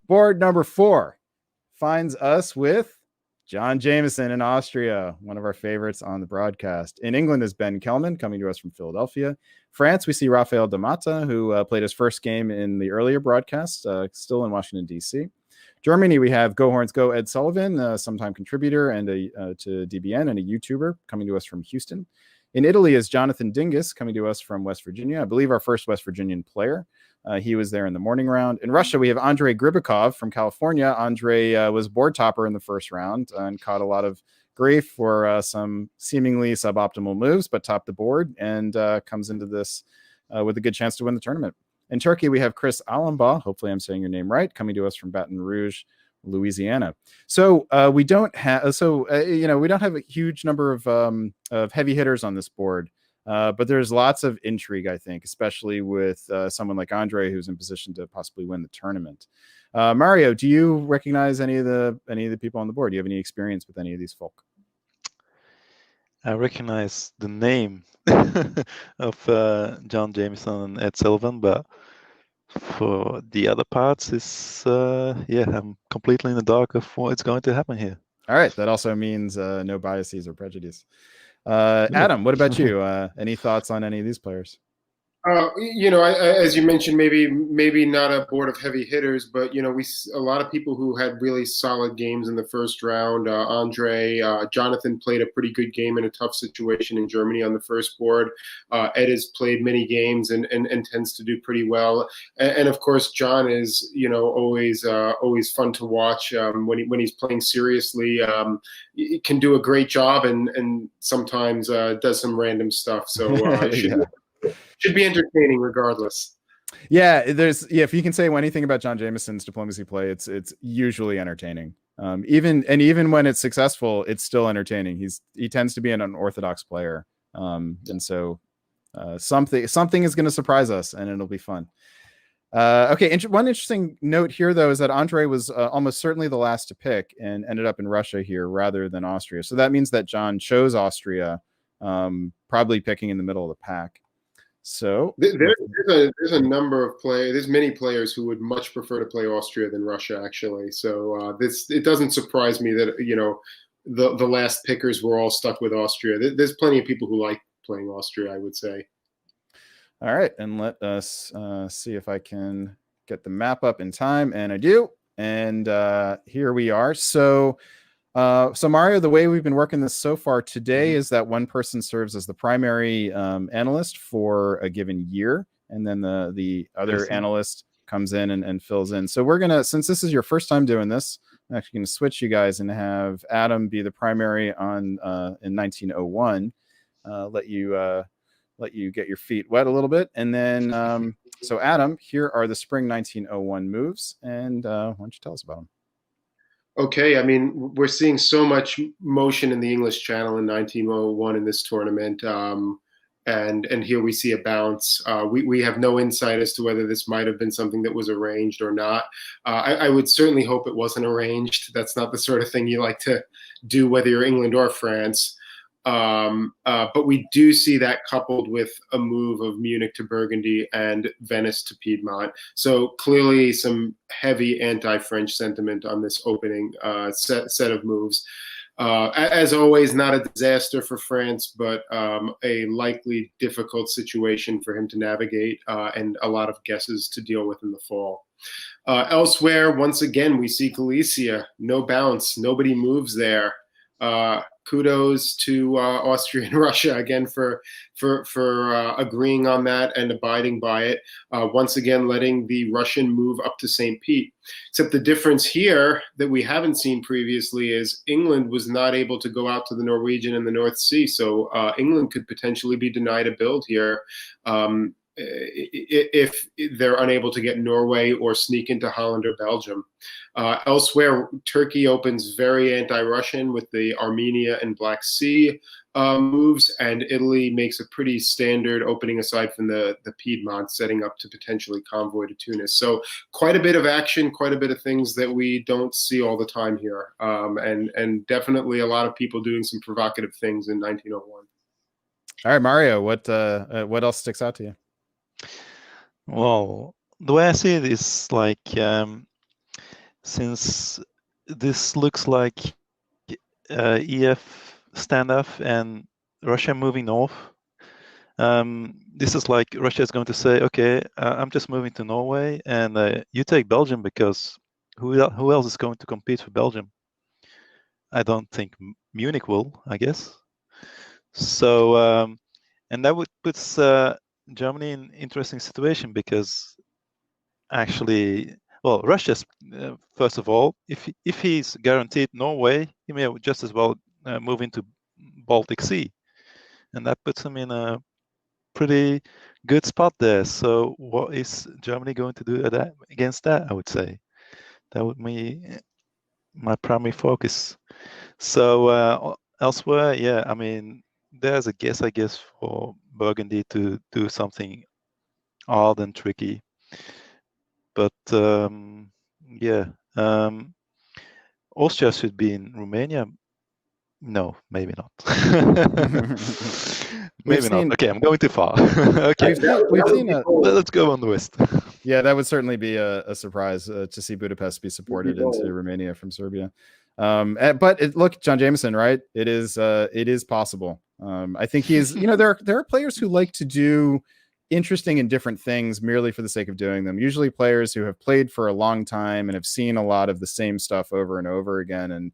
Board number 4 finds us with John Jamieson in Austria, one of our favorites on the broadcast. In England is Ben Kellman, coming to us from Philadelphia. France, we see Rafael Damata, who played his first game in the earlier broadcast, still in Washington, D.C. Germany, we have Go Horns Go Ed Sullivan, sometime contributor and to DBN and a YouTuber, coming to us from Houston. In Italy is Jonathan Dingess, coming to us from West Virginia. I believe our first West Virginian player. He was there in the morning round. In Russia, we have Andrei Gribakov from California. Andrei was board topper in the first round and caught a lot of grief for some seemingly suboptimal moves, but topped the board and comes into this with a good chance to win the tournament. In Turkey, we have Chris Alumbaugh. Hopefully I'm saying your name right, coming to us from Baton Rouge, Louisiana. So we don't have a huge number of heavy hitters on this board. But there's lots of intrigue, I think, especially with someone like Andrei, who's in position to possibly win the tournament. Mario, do you recognize any of the people on the board? Do you have any experience with any of these folk? I recognize the name of John Jamieson and Ed Sullivan, but for the other parts, I'm completely in the dark of what's going to happen here. All right, that also means no biases or prejudice. Adam, what about you? Any thoughts on any of these players? As you mentioned, maybe not a board of heavy hitters, but a lot of people who had really solid games in the first round. Andrei, Jonathan played a pretty good game in a tough situation in Germany on the first board. Ed has played many games and tends to do pretty well. And of course, John is always fun to watch when he's playing seriously. He can do a great job and sometimes does some random stuff. So should be entertaining regardless. Yeah, if you can say anything about John Jamieson's diplomacy play, it's usually entertaining. Even when it's successful, it's still entertaining. He tends to be an unorthodox player. And so something is going to surprise us and it'll be fun. Okay, one interesting note here, though, is that Andrei was almost certainly the last to pick and ended up in Russia here rather than Austria. So that means that John chose Austria, probably picking in the middle of the pack. So there's a number of players. There's many players who would much prefer to play Austria than Russia, actually. So it doesn't surprise me that the last pickers were all stuck with Austria. There's plenty of people who like playing Austria, I would say. All right, and let us see if I can get the map up in time, and I do. And here we are. So Mario, the way we've been working this so far today is that one person serves as the primary analyst for a given year, and then the other analyst comes in and fills in. So we're gonna, since this is your first time doing this, I'm actually gonna switch you guys and have Adam be the primary on in 1901. Let you get your feet wet a little bit, and then so Adam, here are the spring 1901 moves, and why don't you tell us about them? Okay, I mean, we're seeing so much motion in the English Channel in 1901 in this tournament, and here we see a bounce. We have no insight as to whether this might have been something that was arranged or not. I would certainly hope it wasn't arranged. That's not the sort of thing you like to do, whether you're England or France. But we do see that coupled with a move of Munich to Burgundy and Venice to Piedmont. So clearly some heavy anti-French sentiment on this opening set of moves. As always, not a disaster for France, but a likely difficult situation for him to navigate and a lot of guesses to deal with in the fall. Elsewhere, once again, we see Galicia, no bounce, nobody moves there. Kudos to Austria and Russia again for agreeing on that and abiding by it. Once again, letting the Russian move up to St. Pete. Except the difference here that we haven't seen previously is England was not able to go out to the Norwegian and the North Sea, so England could potentially be denied a build here. If they're unable to get Norway or sneak into Holland or Belgium. Elsewhere, Turkey opens very anti-Russian with the Armenia and Black Sea moves, and Italy makes a pretty standard opening aside from the Piedmont, setting up to potentially convoy to Tunis. So quite a bit of action, quite a bit of things that we don't see all the time here, and definitely a lot of people doing some provocative things in 1901. All right, Mario, what else sticks out to you? Well, the way I see it is like since this looks like EF standoff and Russia moving north, this is like Russia is going to say, okay, I'm just moving to Norway, and you take Belgium, because who else is going to compete for Belgium? I don't think Munich will, I guess. So, and that would puts Germany in an interesting situation, because actually, well, Russia's first of all, if he's guaranteed Norway, he may just as well move into Baltic Sea, and that puts him in a pretty good spot there. So, what is Germany going to do against that? I would say that would be my primary focus. So elsewhere, yeah, I mean, there's a guess, I guess, for Burgundy to do something odd and tricky. But yeah, Austria should be in Romania. No, maybe not. Maybe not. Okay, I'm going too far. Okay, let's go on the west. Yeah, that would certainly be a surprise to see Budapest be supported into Romania from Serbia. But look, John Jamieson, right? It is possible. I think he's, there are players who like to do interesting and different things merely for the sake of doing them. Usually players who have played for a long time and have seen a lot of the same stuff over and over again, and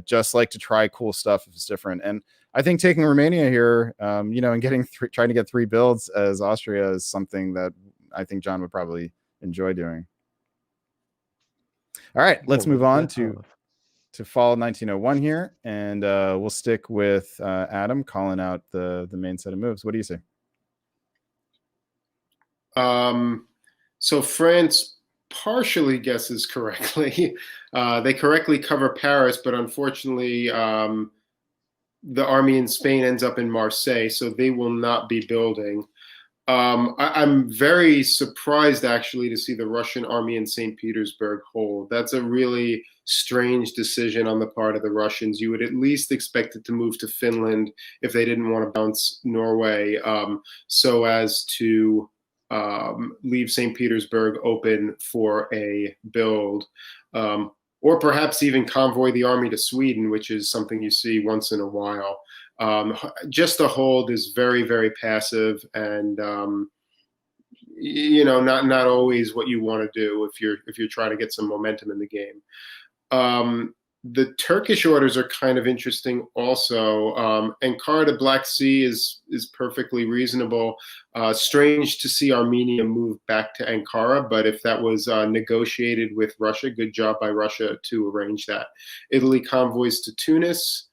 just like to try cool stuff if it's different. And I think taking Romania here, and getting trying to get 3 builds as Austria is something that I think John would probably enjoy doing. All right, let's move on to fall 1901 here, and we'll stick with Adam calling out the main set of moves. What do you say? So France partially guesses correctly. They correctly cover Paris, but unfortunately, the army in Spain ends up in Marseille, so they will not be building. I'm very surprised, actually, to see the Russian army in St. Petersburg hold. That's a really strange decision on the part of the Russians. You would at least expect it to move to Finland if they didn't want to bounce Norway, so as to leave St. Petersburg open for a build. Or perhaps even convoy the army to Sweden, which is something you see once in a while. Just a hold is very, very passive, and not always what you want to do if you're trying to get some momentum in the game. The Turkish orders are kind of interesting also. Ankara to Black Sea is perfectly reasonable. Strange to see Armenia move back to Ankara, but if that was negotiated with Russia, good job by Russia to arrange that. Italy convoys to Tunis,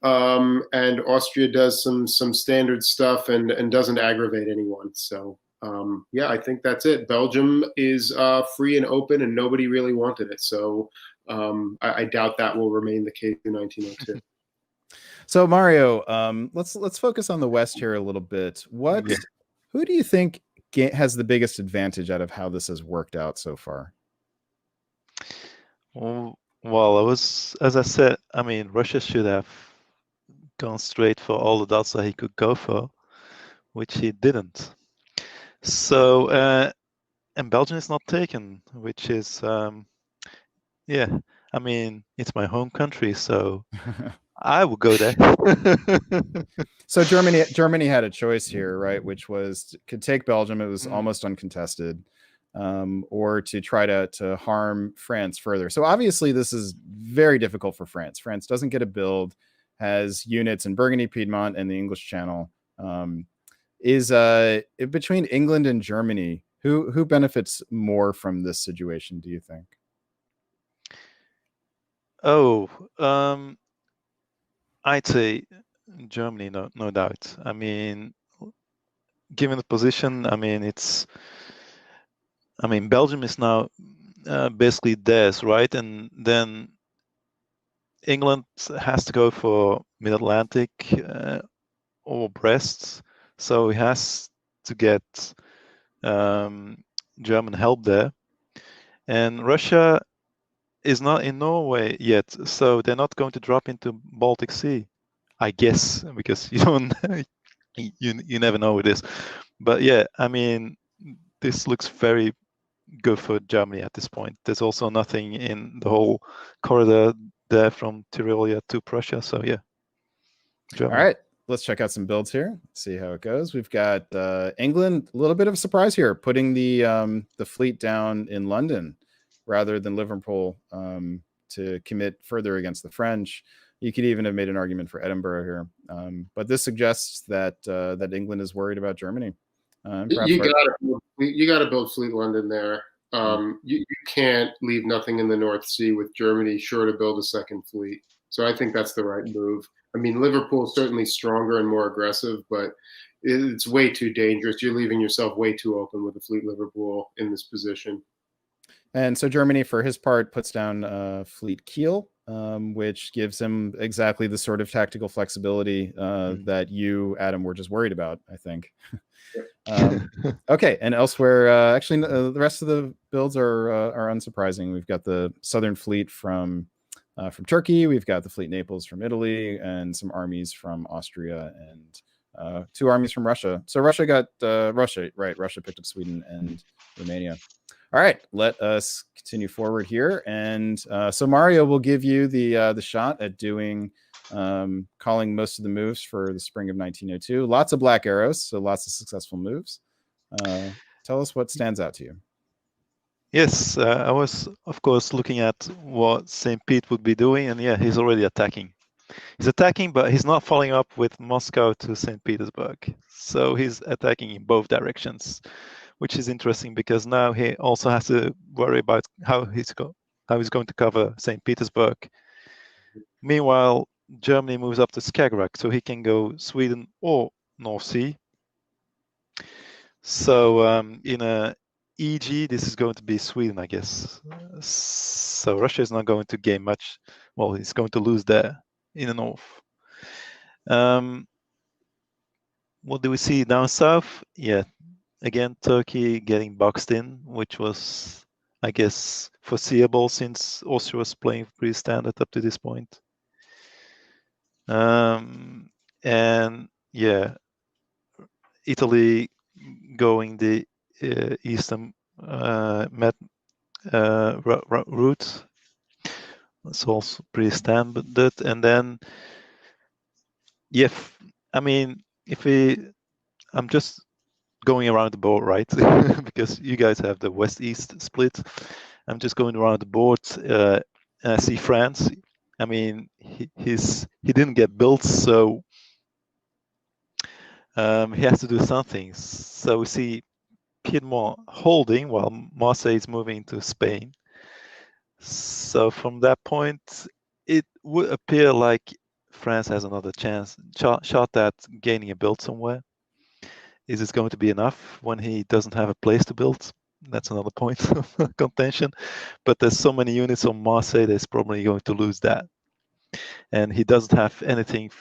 and Austria does some standard stuff and doesn't aggravate anyone. So yeah, I think that's it. Belgium is free and open, and nobody really wanted it. So I doubt that will remain the case in 1902. So Mario, let's focus on the West here a little bit. Who do you think has the biggest advantage out of how this has worked out so far? Well, as I said, I mean, Russia should have gone straight for all the dots that he could go for, which he didn't. So, and Belgium is not taken, which is, yeah, I mean, it's my home country, so I will go there. So Germany had a choice here, right? Which was could take Belgium. It was almost uncontested, or to try to harm France further. So obviously this is very difficult for France. France doesn't get a build, has units in Burgundy, Piedmont, and the English Channel. Is between England and Germany, who benefits more from this situation, do you think? I'd say Germany, no doubt. I mean, given the position, I mean, Belgium is now basically theirs, right? And then England has to go for Mid-Atlantic or Brest, so he has to get German help there. And Russia is not in Norway yet, so they're not going to drop into Baltic Sea, I guess, because you don't, you never know with this. But yeah, I mean, this looks very go for Germany at this point. There's also nothing in the whole corridor there from Tyrolia to Prussia. So yeah, Germany. All right, let's check out some builds here. See how it goes. We've got England. A little bit of a surprise here, putting the fleet down in London rather than Liverpool to commit further against the French. You could even have made an argument for Edinburgh here, but this suggests that that England is worried about Germany. You got to build Fleet London there. You can't leave nothing in the North Sea with Germany, sure to build a second fleet. So I think that's the right move. I mean, Liverpool's certainly stronger and more aggressive, but it's way too dangerous. You're leaving yourself way too open with the Fleet Liverpool in this position. And so Germany, for his part, puts down Fleet Kiel, which gives him exactly the sort of tactical flexibility that you, Adam, were just worried about, I think. Okay, and elsewhere, actually, the rest of the builds are unsurprising. We've got the Southern Fleet from Turkey. We've got the Fleet Naples from Italy, and some armies from Austria, and 2 armies from Russia. So Russia got Russia picked up Sweden and Romania. All right, let us continue forward here, and so Mario will give you the shot at doing calling most of the moves for the spring of 1902. Lots of black arrows, so lots of successful moves. Tell us what stands out to you. Yes, I was, of course, looking at what St. Pete would be doing, and yeah, he's already attacking. He's attacking, but he's not following up with Moscow to St. Petersburg. So he's attacking in both directions, which is interesting because now he also has to worry about how he's going to cover St. Petersburg. Meanwhile, Germany moves up to Skagerrak, so he can go Sweden or North Sea. So in a EG, this is going to be Sweden, I guess. So Russia is not going to gain much. Well, he's going to lose there in the north. What do we see down south? Yeah, again, Turkey getting boxed in, which was, I guess, foreseeable since Austria was playing pretty standard up to this point. And yeah, Italy going the eastern route. That's also pretty standard. And then, yeah, I mean, I'm just going around the board, right? Because you guys have the west-east split. I'm just going around the board. I see France. I mean, he didn't get built, so he has to do something. So we see Piedmont holding while Marseille is moving to Spain. So from that point, it would appear like France has another shot at gaining a build somewhere. Is it going to be enough when he doesn't have a place to build? That's another point of contention. But there's so many units on Marseille, there's probably going to lose that. And he doesn't have anything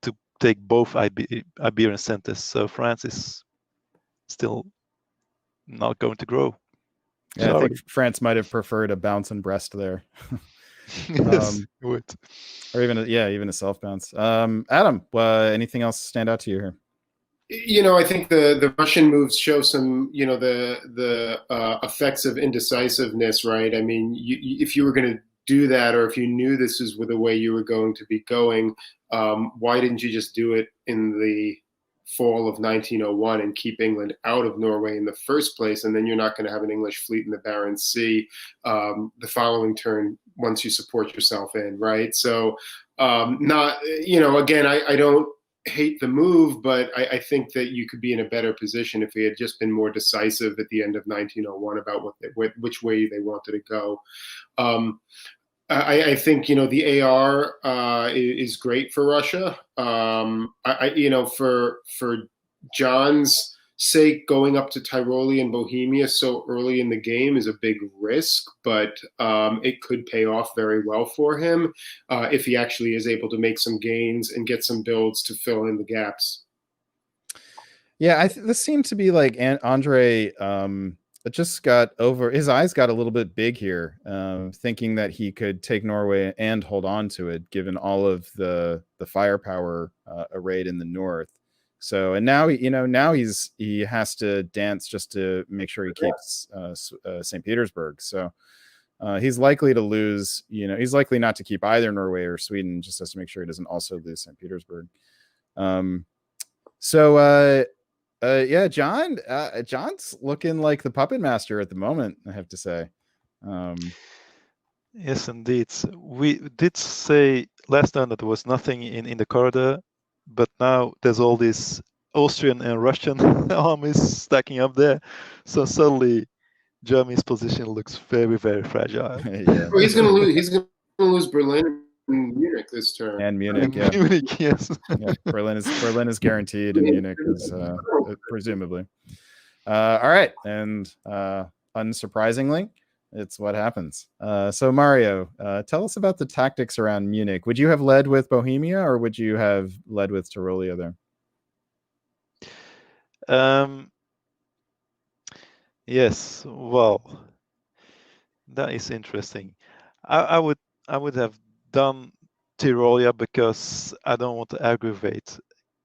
to take both Iberian centers. So France is still not going to grow. Yeah, I think France might have preferred a bounce and Brest there. Yes, it would. Or even a self bounce. Adam, anything else stand out to you here? You know, I think the Russian moves show some, you know, the effects of indecisiveness, right? I mean, if you were going to do that, or if you knew this is the way you were going to be going, why didn't you just do it in the fall of 1901 and keep England out of Norway in the first place? And then you're not going to have an English fleet in the Barents Sea the following turn once you support yourself in, right? So not, you know, again, I don't hate the move, but I think that you could be in a better position if he had just been more decisive at the end of 1901 about which way they wanted to go. I think, you know, the AR is great for Russia. You know, for John's sake, going up to Tyrolia and Bohemia so early in the game is a big risk, but it could pay off very well for him if he actually is able to make some gains and get some builds to fill in the gaps. Yeah, this seemed to be like Andrei. It just got over. His eyes got a little bit big here, thinking that he could take Norway and hold on to it, given all of the firepower arrayed in the north. So, and now now he has to dance just to make sure he keeps St. Petersburg. So he's likely to lose. He's likely not to keep either Norway or Sweden. Just has to make sure he doesn't also lose St. Petersburg. Yeah, John's looking like the puppet master at the moment, I have to say. Yes, indeed. We did say last time that there was nothing in the corridor, but now there's all these Austrian and Russian armies stacking up there. So suddenly Germany's position looks very, very fragile. Yeah. Well, he's going to lose. He's going to lose Berlin and Munich this turn. And Munich, yeah. Munich, yes. Yeah, Berlin is guaranteed, and Munich is presumably. All right, and unsurprisingly, it's what happens. So Mario, tell us about the tactics around Munich. Would you have led with Bohemia, or would you have led with Tyrolia there? Yes, well, that is interesting. I would have done Tyrolia because I don't want to aggravate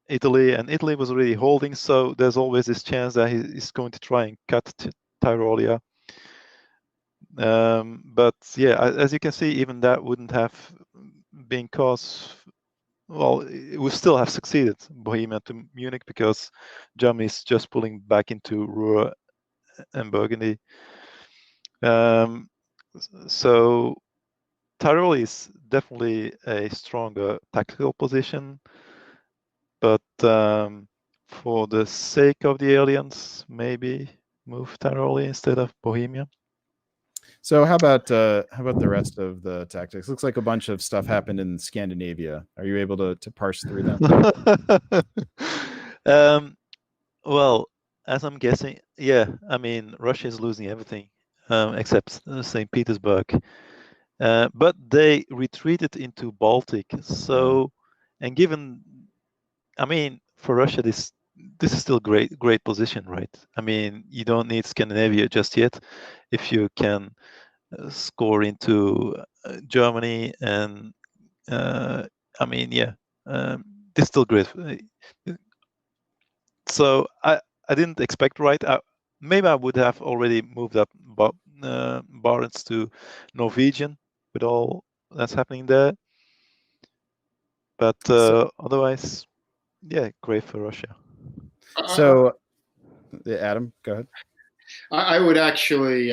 Italy, and Italy was already holding, so there's always this chance that he's going to try and cut Tyrolia. But yeah, as you can see, even that wouldn't have been cause. Well, it would still have succeeded, Bohemia to Munich, because Germany is just pulling back into Ruhr and Burgundy. So Tyrol is definitely a stronger tactical position, but for the sake of the alliance, maybe move Tyrol instead of Bohemia. So how about the rest of the tactics? Looks like a bunch of stuff happened in Scandinavia. Are you able to parse through that? Well, as I'm guessing, yeah, I mean, Russia is losing everything except St. Petersburg. But they retreated into Baltic. So, and given, I mean, for Russia, this is still great position, right? I mean, you don't need Scandinavia just yet. If you can score into Germany, and I mean, yeah, this is still great. So I didn't expect right. Maybe I would have already moved up Barents to Norwegian with all that's happening there. But otherwise, yeah, great for Russia. So, Adam, go ahead. I would actually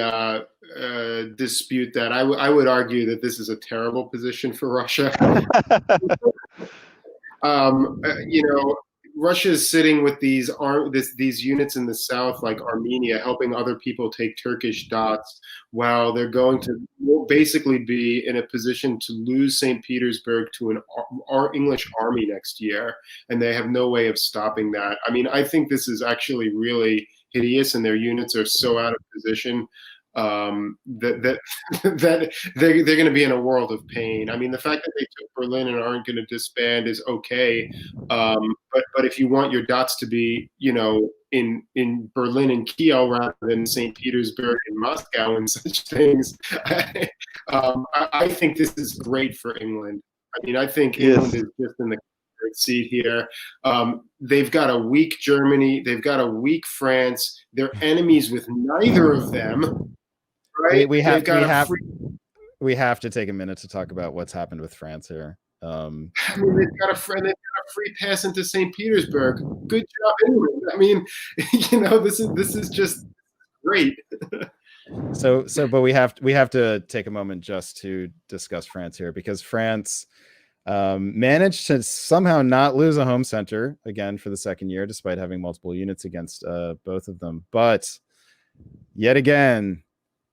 dispute that. I would argue that this is a terrible position for Russia. Russia is sitting with these units in the south, like Armenia, helping other people take Turkish dots, while they're going to basically be in a position to lose St. Petersburg to an English army next year, and they have no way of stopping that. I mean, I think this is actually really hideous, and their units are so out of position that they're going to be in a world of pain. I mean, the fact that they took Berlin and aren't going to disband is okay, but if you want your dots to be, in Berlin and Kiel rather than St. Petersburg and Moscow and such things, I think this is great for England. I mean, I think England is just in the seat here. They've got a weak Germany. They've got a weak France. They're enemies with neither of them. Right? We have to take a minute to talk about what's happened with France here. I mean, they've got a free pass into St. Petersburg. Good job, England. I mean, this is just great. But we have to take a moment just to discuss France here, because France managed to somehow not lose a home center again for the second year, despite having multiple units against both of them. But yet again,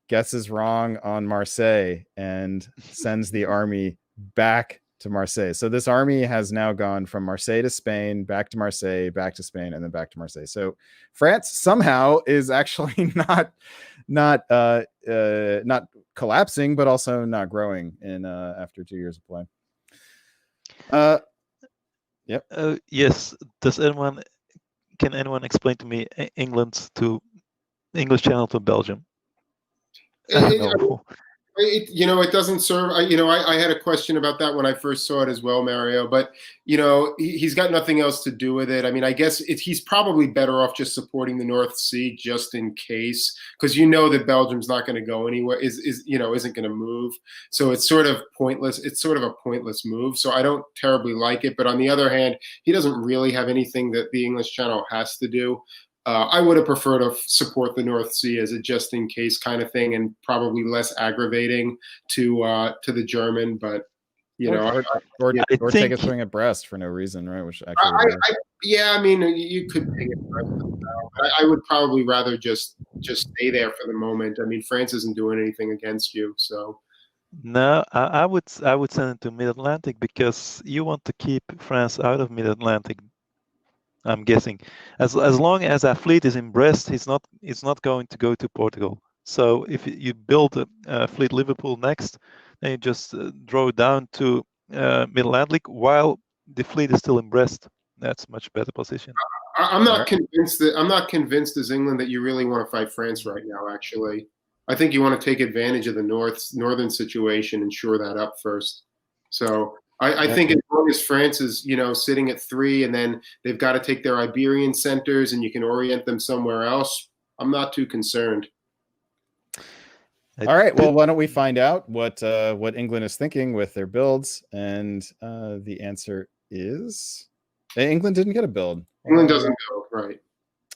guesses wrong on Marseille and sends the army back to Marseille. So this army has now gone from Marseille to Spain, back to Marseille, back to Spain, and then back to Marseille. So France somehow is actually not collapsing, but also not growing in after 2 years of play. Yep. Yes. Can anyone explain to me English Channel to Belgium? It doesn't serve. I had a question about that when I first saw it as well, Mario. But he's got nothing else to do with it. I mean, I guess he's probably better off just supporting the North Sea just in case, because that Belgium's not going to go anywhere. Isn't going to move. So it's sort of pointless. It's sort of a pointless move. So I don't terribly like it. But on the other hand, he doesn't really have anything that the English Channel has to do. I would have preferred to support the North Sea as a just-in-case kind of thing, and probably less aggravating to the German. But or take a swing at Brest for no reason, right? Which actually, I mean, you could take it. But I would probably rather just stay there for the moment. I mean, France isn't doing anything against you, so. No, I would send it to Mid-Atlantic, because you want to keep France out of Mid-Atlantic. I'm guessing, as long as that fleet is in Brest, it's not going to go to Portugal. So if you build a fleet Liverpool next, then you just draw it down to Mid-Atlantic while the fleet is still in Brest. That's much better position. I'm not convinced as England that you really want to fight France right now. Actually, I think you want to take advantage of the northern situation and shore that up first. So. I think as long as France is, sitting at 3, and then they've got to take their Iberian centers, and you can orient them somewhere else, I'm not too concerned. All right. Well, why don't we find out what England is thinking with their builds? And the answer is England didn't get a build. England doesn't build, right?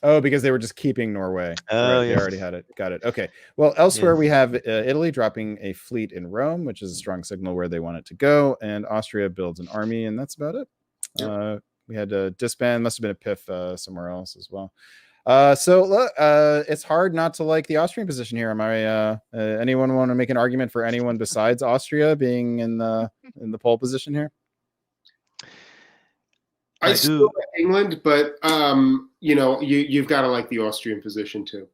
Oh, because they were just keeping Norway. Oh, right, yes. They already had it. Got it. Okay. Well, elsewhere we have Italy dropping a fleet in Rome, which is a strong signal where they want it to go. And Austria builds an army, and that's about it. Yep. We had a disband. Must have been a PIF somewhere else as well. So look, it's hard not to like the Austrian position here. Am I? Anyone want to make an argument for anyone besides Austria being in the pole position here? I still like England, but you've got to like the Austrian position too.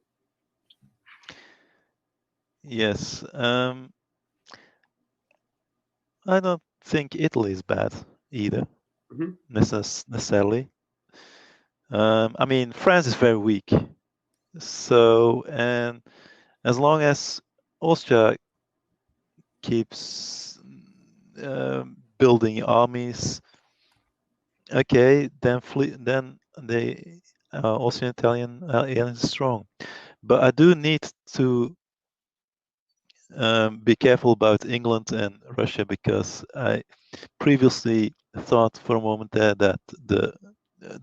Yes, I don't think Italy is bad either, necessarily. I mean, France is very weak. So, and as long as Austria keeps building armies, okay, then the Austrian Italian alliance is strong. But I do need to be careful about England and Russia, because I previously thought for a moment there that the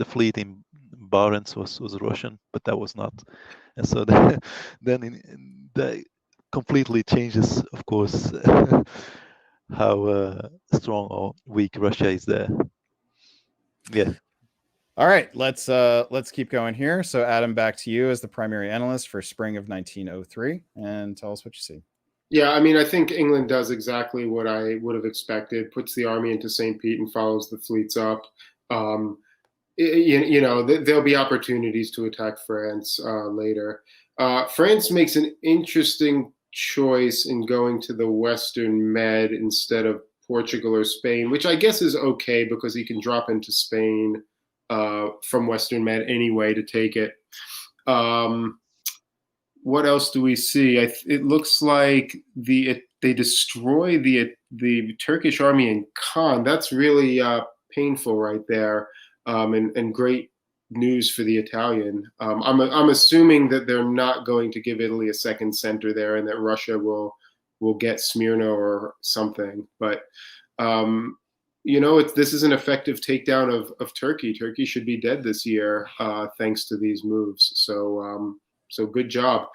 fleet in Barents was Russian, but that was not. And so then that completely changes, of course, how strong or weak Russia is there. Yeah. All right, let's keep going here. So Adam, back to you as the primary analyst for spring of 1903, and tell us what you see. Yeah, I mean, I think England does exactly what I would have expected, puts the army into St. Pete and follows the fleets up. There'll be opportunities to attack France later. France makes an interesting choice in going to the Western Med instead of Portugal or Spain, which I guess is okay because he can drop into Spain from Western Med anyway to take it. What else do we see? It looks like they destroy the Turkish army in Khan. That's really painful right there, and great news for the Italian. I'm assuming that they're not going to give Italy a second center there, and that Russia will get Smyrna or something. But this is an effective takedown of Turkey. Turkey should be dead this year thanks to these moves. So good job.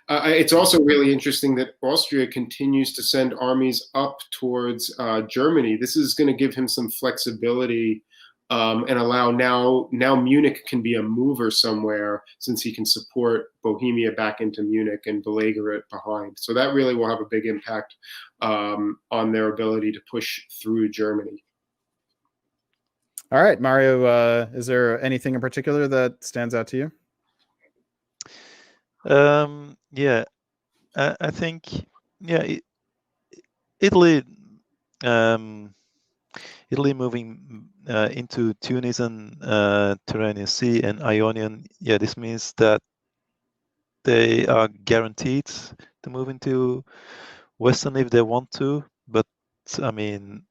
It's also really interesting that Austria continues to send armies up towards Germany. This is going to give him some flexibility and allow now Munich can be a mover somewhere, since he can support Bohemia back into Munich and beleaguer it behind. So that really will have a big impact on their ability to push through Germany. All right, Mario, is there anything in particular that stands out to you? I think Italy moving into Tunis and Tyrrhenian Sea and Ionian. This means that they are guaranteed to move into Western if they want to, but I mean,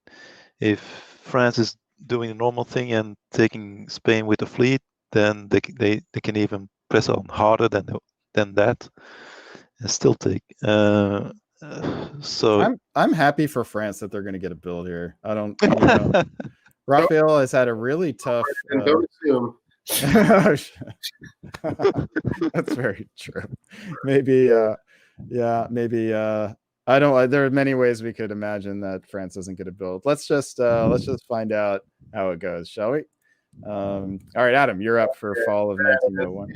if France is doing the normal thing and taking Spain with the fleet, then they can even press on harder than that and still take. So I'm happy for France that they're going to get a build here. I don't. Rafael has had a really tough. Don't assume. That's very true. Maybe. Maybe. I don't. There are many ways we could imagine that France doesn't get a build. Let's just find out how it goes, shall we? All right, Adam, you're up for fall of 1901.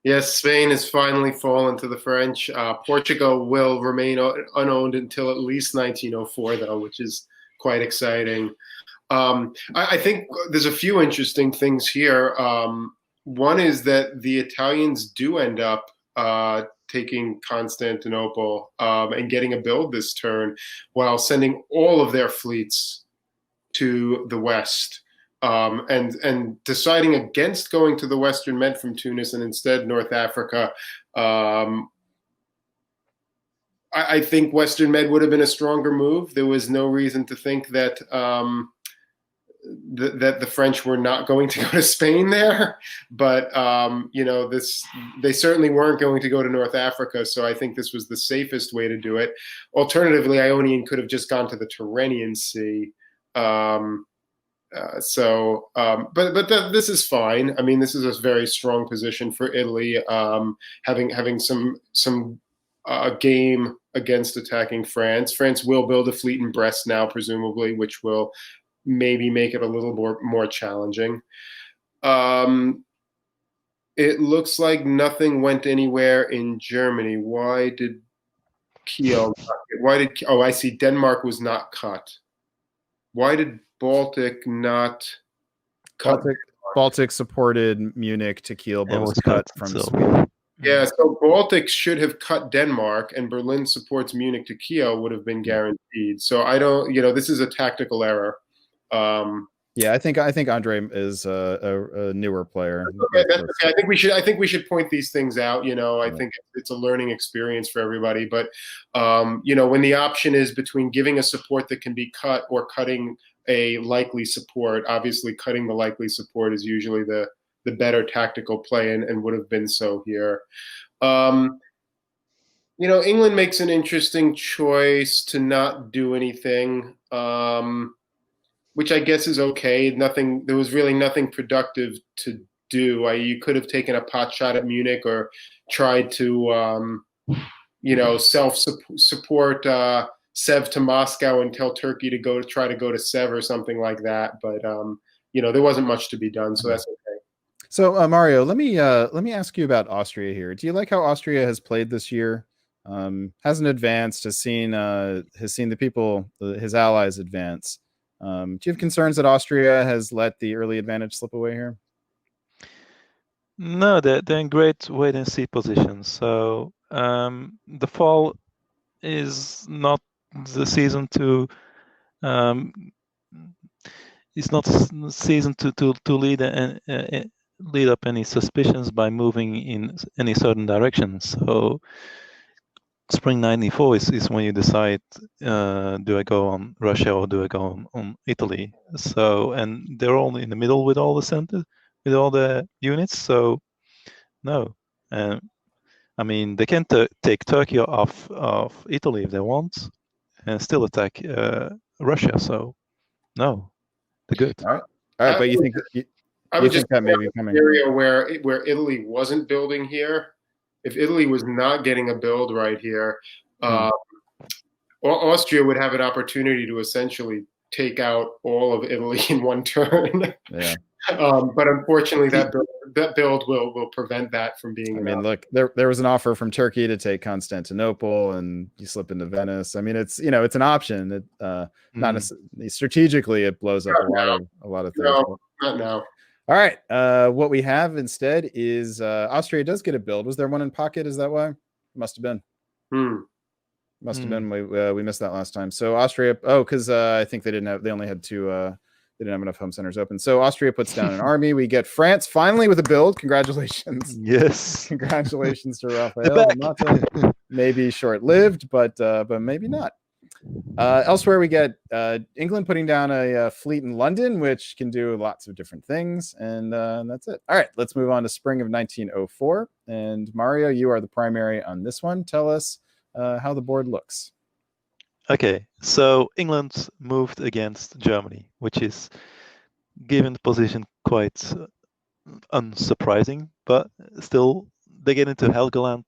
Yes, Spain has finally fallen to the French. Portugal will remain unowned until at least 1904, though, which is quite exciting. I think there's a few interesting things here. One is that the Italians do end up taking Constantinople and getting a build this turn, while sending all of their fleets to the west. And deciding against going to the Western Med from Tunis and instead North Africa. I think Western Med would have been a stronger move. There was no reason to think that that the French were not going to go to Spain there, but they certainly weren't going to go to North Africa. So I think this was the safest way to do it. Alternatively, Ionian could have just gone to the Tyrrhenian Sea. This is fine. I mean, this is a very strong position for Italy, having some game against attacking France. France will build a fleet in Brest now, presumably, which will maybe make it a little more challenging. It looks like nothing went anywhere in Germany. Why did Kiel? I see. Denmark was not cut. Why did Baltic not cut? Baltic supported Munich to Kiel, but was cut from Sweden. Yeah, so Baltic should have cut Denmark, and Berlin supports Munich to Kiel would have been guaranteed. So I don't, this is a tactical error. I think Andrei is a newer player. Okay, that's okay. I think we should point these things out. I think it's a learning experience for everybody. But when the option is between giving a support that can be cut or cutting a likely support, obviously cutting the likely support is usually the better tactical play, and would have been so here. England makes an interesting choice to not do anything. Which I guess is okay. There was really nothing productive to do. You could have taken a pot shot at Munich or tried to, self-support Sev to Moscow and tell Turkey to try to go to Sev or something like that. But there wasn't much to be done, so that's okay. So Mario, let me ask you about Austria here. Do you like how Austria has played this year? Hasn't advanced, has seen the people, his allies advance. Do you have concerns that Austria has let the early advantage slip away here? No, they're in great wait-and-see position. So the fall is not the season to. It's not the season to lead up any suspicions by moving in any certain direction. So spring 94 is when you decide, do I go on Russia or do I go on Italy? So, and they're all in the middle with all the centers, with all the units. So, no. I mean, they can take Turkey off of Italy if they want and still attack Russia. So, no, they're good. All right. But you think that may be coming? Area where Italy wasn't building here. If Italy was not getting a build right here, Austria would have an opportunity to essentially take out all of Italy in one turn. Yeah. But unfortunately, that build will prevent that from being. I mean, look, there was an offer from Turkey to take Constantinople, and you slip into Venice. I mean, it's it's an option. Not strategically, it blows up a lot of things. No, not now. All right. What we have instead is Austria does get a build. Was there one in pocket? Is that why? Must have been. Must have been. We missed that last time. So Austria. Oh, because I think they only had two. They didn't have enough home centers open. So Austria puts down an army. We get France finally with a build. Congratulations. Yes. Congratulations to Rafael. maybe short-lived, but maybe not. Elsewhere, we get England putting down a fleet in London, which can do lots of different things, and that's it. All right, let's move on to spring of 1904. And Mario, you are the primary on this one. Tell us how the board looks. Okay, so England moved against Germany, which is, given the position, quite unsurprising, but still they get into Helgoland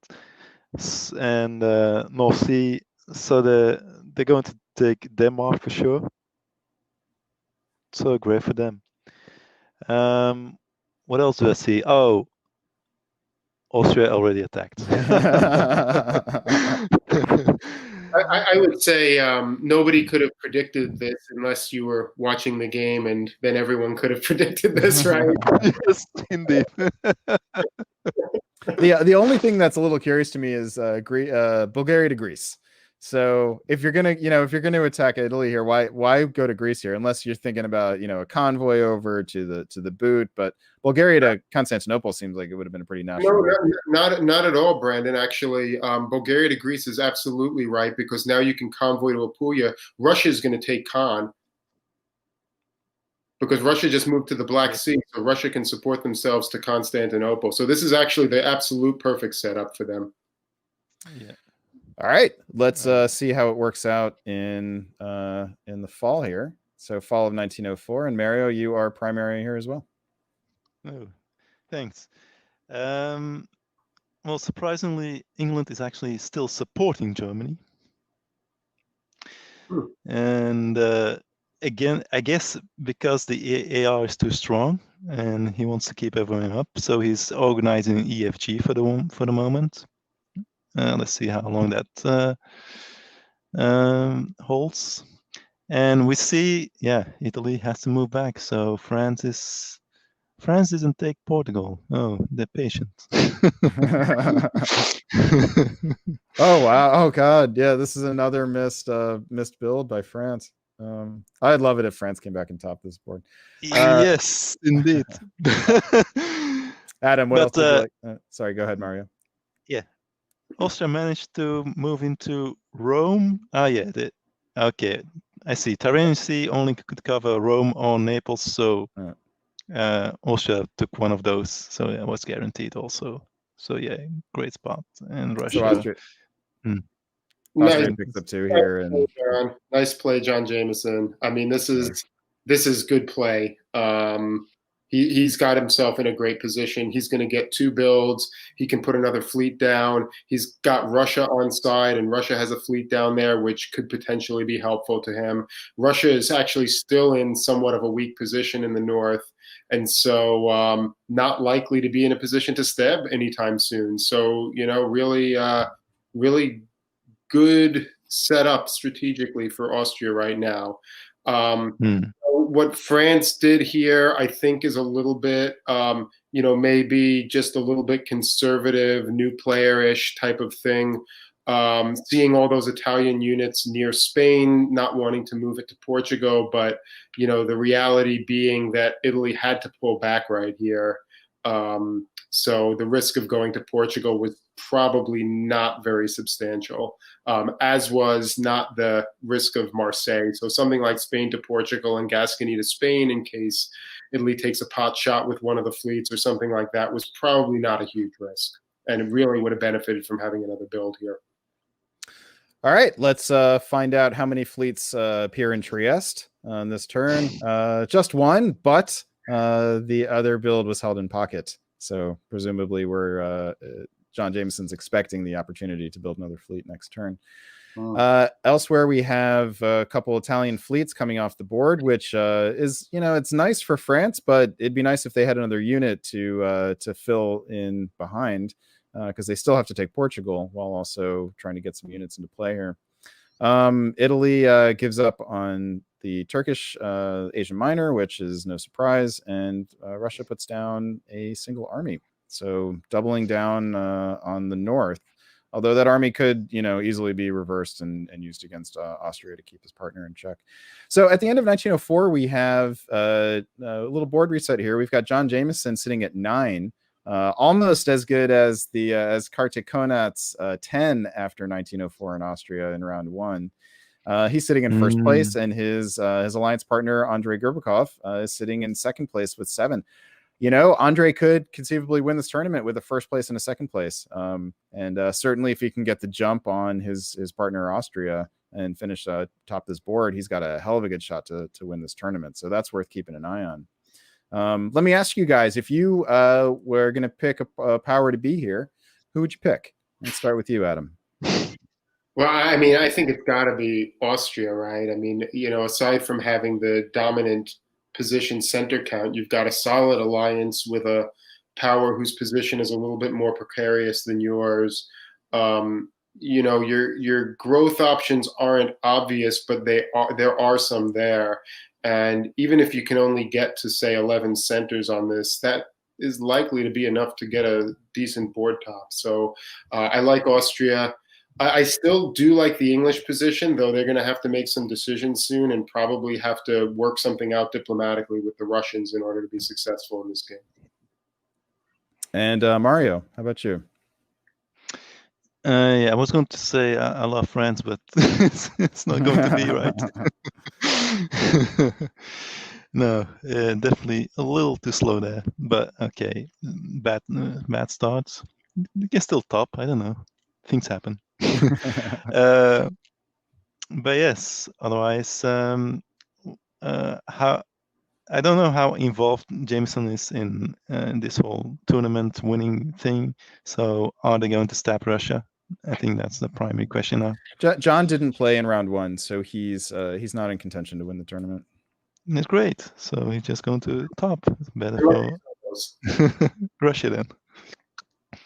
and North Sea, so they're going to take Denmark for sure. So great for them. What else do I see? Oh, Austria already attacked. I would say nobody could have predicted this unless you were watching the game, and then everyone could have predicted this, right? Yes, indeed. The only thing that's a little curious to me is Bulgaria to Greece. So if you're gonna attack Italy here, why go to Greece here? Unless you're thinking about a convoy over to the boot. But Bulgaria to Constantinople seems like it would have been a pretty natural. No, not at all, Brandon. Actually, Bulgaria to Greece is absolutely right, because now you can convoy to Apulia. Russia is going to take Khan, because Russia just moved to the Black Sea, so Russia can support themselves to Constantinople. So this is actually the absolute perfect setup for them. Yeah. All right, let's see how it works out in the fall here. So fall of 1904, and Mario, you are primary here as well. Oh, thanks. Well, surprisingly, England is actually still supporting Germany. And again, I guess because the AR is too strong and he wants to keep everyone up, so he's organizing EFG for the moment. Let's see how long that holds. And we see, Italy has to move back. So France doesn't take Portugal. Oh, they're patient. Oh wow! Oh god! Yeah, this is another missed build by France. I'd love it if France came back and topped this board. Yes, indeed. Adam, what else would you like? Sorry, go ahead, Mario. Yeah, Austria managed to move into Rome. Okay, I see. Tyrrhenian Sea only could cover Rome or Naples, so Austria took one of those, so it was guaranteed also. So yeah, great spot. And Russia. So Austria picks up two here, and nice play, John Jamieson. I mean, this is good play. He's got himself in a great position. He's going to get two builds. He can put another fleet down. He's got Russia on side, and Russia has a fleet down there, which could potentially be helpful to him. Russia is actually still in somewhat of a weak position in the north, and so not likely to be in a position to stab anytime soon. So, really good setup strategically for Austria right now. What France did here, I think, is a little bit, maybe just a little bit conservative, new player-ish type of thing. Seeing all those Italian units near Spain, not wanting to move it to Portugal, but, the reality being that Italy had to pull back right here. So the risk of going to Portugal was probably not very substantial, as was not the risk of Marseille. So something like Spain to Portugal and Gascony to Spain in case Italy takes a pot shot with one of the fleets or something like that was probably not a huge risk. And it really would have benefited from having another build here. All right, let's find out how many fleets appear in Trieste on this turn. Just one, but the other build was held in pocket. So presumably John Jamieson's expecting the opportunity to build another fleet next turn. Elsewhere, we have a couple Italian fleets coming off the board, which is, it's nice for France, but it'd be nice if they had another unit to fill in behind, because they still have to take Portugal while also trying to get some units into play here. Italy gives up on the Turkish Asian Minor, which is no surprise, and Russia puts down a single army. So doubling down on the north, although that army could, easily be reversed and used against Austria to keep his partner in check. So at the end of 1904, we have a little board reset here. We've got John Jamieson sitting at 9, almost as good as the as Kartikonat's 10 after 1904 in Austria in round 1. He's sitting in first place, and his alliance partner Andrei Gribakov is sitting in second place with 7. You know, Andrei could conceivably win this tournament with a first place and a second place, and certainly if he can get the jump on his partner Austria and finish top this board, he's got a hell of a good shot to win this tournament. So that's worth keeping an eye on. Let me ask you guys, if you were going to pick a power to be here, who would you pick? Let's start with you, Adam. Well, I mean, I think it's got to be Austria, right? I mean, you know, aside from having the dominant position center count, you've got a solid alliance with a power whose position is a little bit more precarious than yours. You know, your growth options aren't obvious, but there are some there. And even if you can only get to, say, 11 centers on this, that is likely to be enough to get a decent board top. So I like Austria. I still do like the English position, though they're going to have to make some decisions soon and probably have to work something out diplomatically with the Russians in order to be successful in this game. And Mario, how about you? Yeah, I was going to say I love France, but it's not going to be right. No, definitely a little too slow there. But okay, bad starts. You can still top. I don't know. Things happen. But yes, otherwise, how I don't know how involved Jamieson is in this whole tournament winning thing. So are they going to stab Russia? I think that's the primary question now. John didn't play in round 1, so he's not in contention to win the tournament. It's great. So he's just going to top. It's better for Russia then.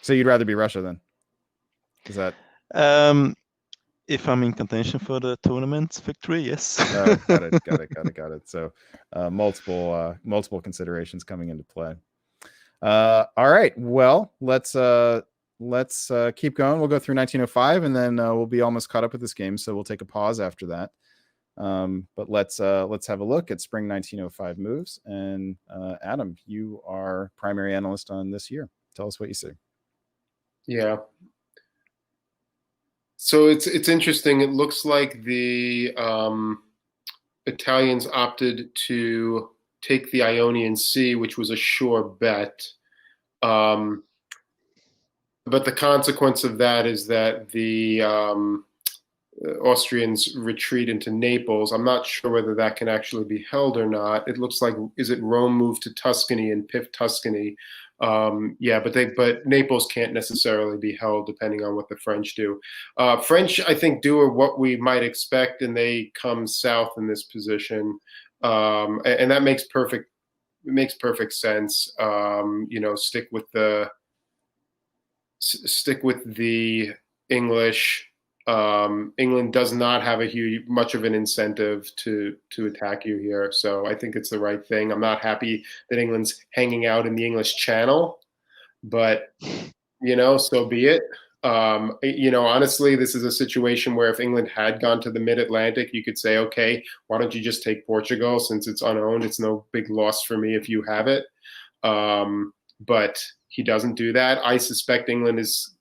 So you'd rather be Russia then? Is that? If I'm in contention for the tournament victory, yes. Got it. So multiple considerations coming into play. All right. Well, let's keep going. We'll go through 1905, and then we'll be almost caught up with this game. So we'll take a pause after that. But let's have a look at spring 1905 moves. And Adam, you are primary analyst on this year. Tell us what you see. Yeah. So it's interesting. It looks like the Italians opted to take the Ionian Sea, which was a sure bet. But the consequence of that is that the Austrians retreat into Naples. I'm not sure whether that can actually be held or not. It looks like, is it Rome moved to Tuscany and Piff Tuscany? Yeah, but Naples can't necessarily be held depending on what the French do. French, I think, do what we might expect, and they come south in this position, and that makes perfect sense. You know, stick with the English. England does not have much of an incentive to attack you here, so I think it's the right thing. I'm not happy that England's hanging out in the English Channel, but you know, so be it. You know, honestly, this is a situation where if England had gone to the mid-Atlantic, you could say, okay, why don't you just take Portugal since it's unowned? It's no big loss for me if you have it. But he doesn't do that. I suspect England is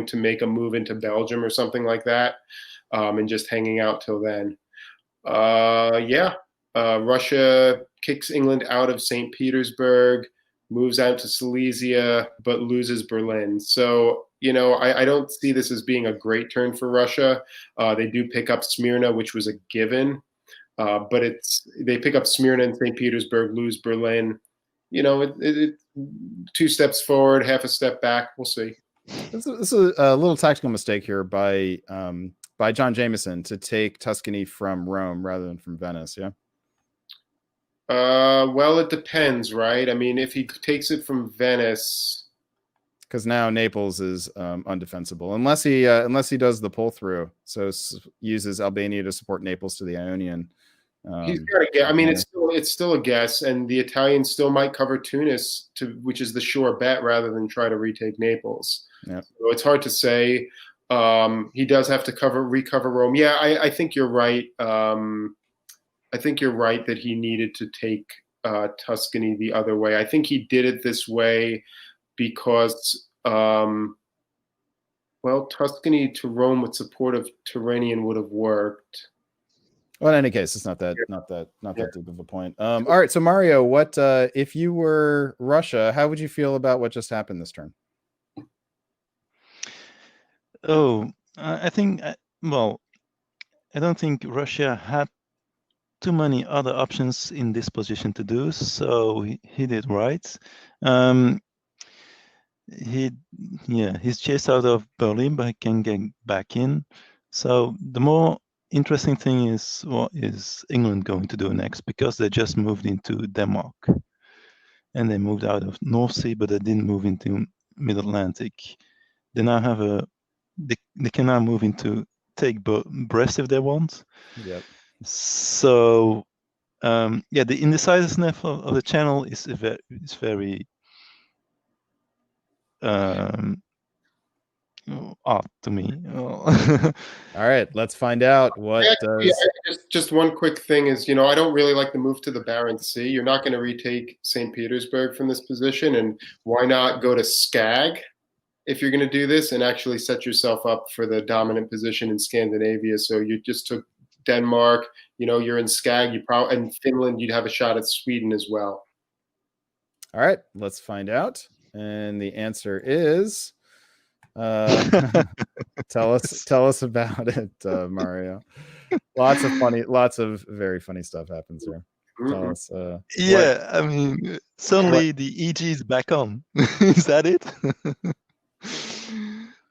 to make a move into Belgium or something like that, and just hanging out till then. Russia kicks England out of St. Petersburg, moves out to Silesia, but loses Berlin. So, you know, I don't see this as being a great turn for Russia. They do pick up Smyrna, which was a given, but they pick up Smyrna and St. Petersburg, lose Berlin. You know, it 2 steps forward, half a step back. We'll see. This is a little tactical mistake here by John Jamieson to take Tuscany from Rome rather than from Venice. Yeah. Well, it depends, right? I mean, if he takes it from Venice, because now Naples is undefensible unless he does the pull through. So uses Albania to support Naples to the Ionian. He's got to get. I mean, it's still a guess, and the Italians still might cover Tunis, which is the sure bet, rather than try to retake Naples. Yeah. So it's hard to say. He does have to recover Rome. Yeah, I think you're right. I think you're right that he needed to take Tuscany the other way. I think he did it this way because Tuscany to Rome with support of Tyrrhenian would have worked. Well, in any case, it's not that deep of a point. All right, so Mario, what if you were Russia? How would you feel about what just happened this turn? Oh, I think. Well, I don't think Russia had too many other options in this position to do, so he did right. He's chased out of Berlin, but he can get back in. So the more interesting thing is, what is England going to do next? Because they just moved into Denmark, and they moved out of North Sea, but they didn't move into Mid-Atlantic. They now have they can now move into take Brest if they want. Yep. So the indecisiveness of the channel is very odd to me. All right, let's find out what just one quick thing is, I don't really like the move to the Barents Sea. You're not going to retake St. Petersburg from this position, and why not go to Skag if you're going to do this and actually set yourself up for the dominant position in Scandinavia? So you just took Denmark, you're in Skag, and Finland, you'd have a shot at Sweden as well. All right, let's find out. And the answer is tell us about it, Mario. Lots of very funny stuff happens here. Tell us. I mean, suddenly the EG is back on. Is that it?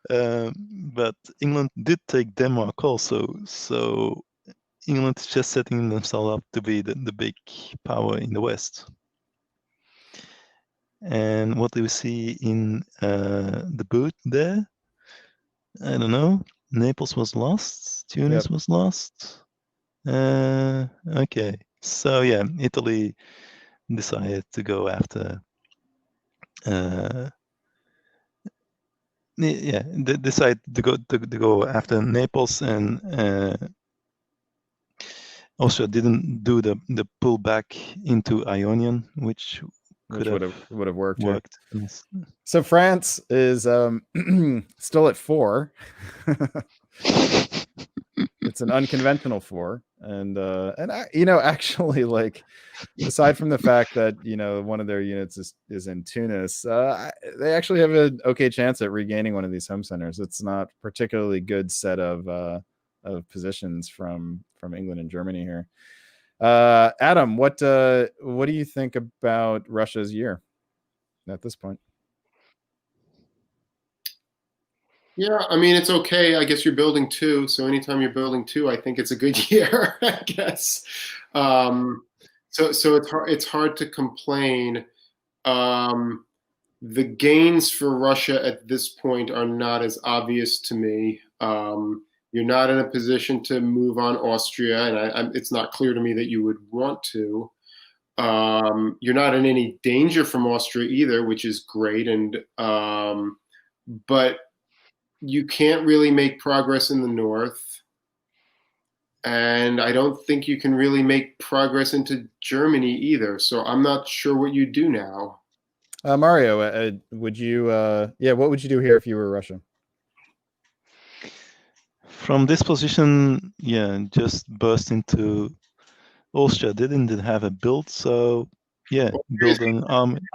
But England did take Denmark also, so England is just setting themselves up to be the big power in the West. And what do we see in the boot there? I don't know. Naples was lost. Tunis was lost. Okay. So Italy decided to go after. They decided to go after Naples, and Austria didn't do the pull back into Ionian, which would have worked. Yes. So France is still at 4. It's an unconventional 4, and actually, like, aside from the fact that one of their units is in Tunis, they actually have an okay chance at regaining one of these home centers. It's not particularly good set of positions from England and Germany here. Adam, what do you think about Russia's year at this point? Yeah, I mean, it's okay. I guess you're building 2, so anytime you're building 2, I think it's a good year, I guess. So it's hard to complain. The gains for Russia at this point are not as obvious to me. You're not in a position to move on Austria, and it's not clear to me that you would want to. You're not in any danger from Austria either, which is great. But you can't really make progress in the north. And I don't think you can really make progress into Germany either. So I'm not sure what you do now. Mario, would you, what would you do here if you were Russia? From this position, just burst into Austria. They didn't have a build, so build an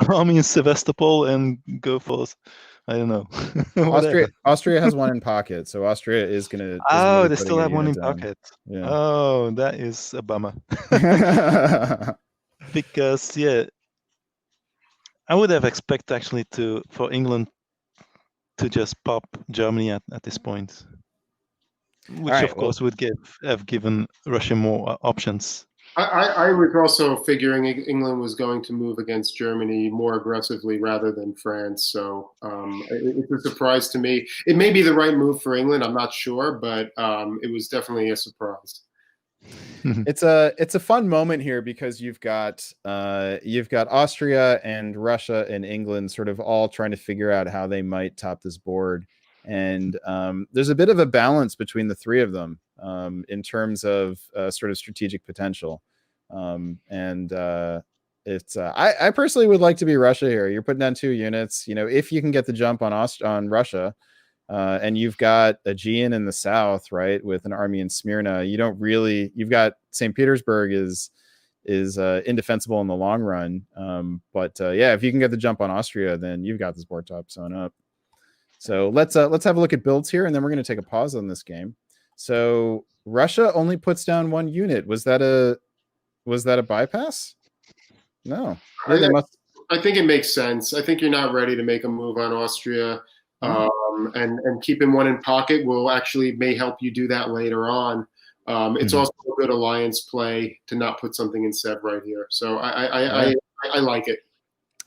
army in Sevastopol and go for, I don't know. Austria has one in pocket, so Austria is gonna. They still have one in pocket. Yeah. Oh, that is a bummer. Because I would have expected actually for England to just pop Germany at this point. Which, of course, would have given Russia more options. I was also figuring England was going to move against Germany more aggressively rather than France. So it's a surprise to me. It may be the right move for England. I'm not sure, but it was definitely a surprise. It's a fun moment here because you've got Austria and Russia and England sort of all trying to figure out how they might top this board. And there's a bit of a balance between the three of them in terms of sort of strategic potential. it's I personally would like to be Russia here. You're putting down 2 units. If you can get the jump on Russia, and you've got Aegean in the south, right, with an army in Smyrna. You've got St. Petersburg is indefensible in the long run. But if you can get the jump on Austria, then you've got this board top sewn up. So let's have a look at builds here, and then we're going to take a pause on this game. So Russia only puts down 1 unit. Was that a bypass? No. Yeah, they must. I think it makes sense. I think you're not ready to make a move on Austria, and keeping 1 in pocket may help you do that later on. It's also a good alliance play to not put something in Sev right here. So I like it.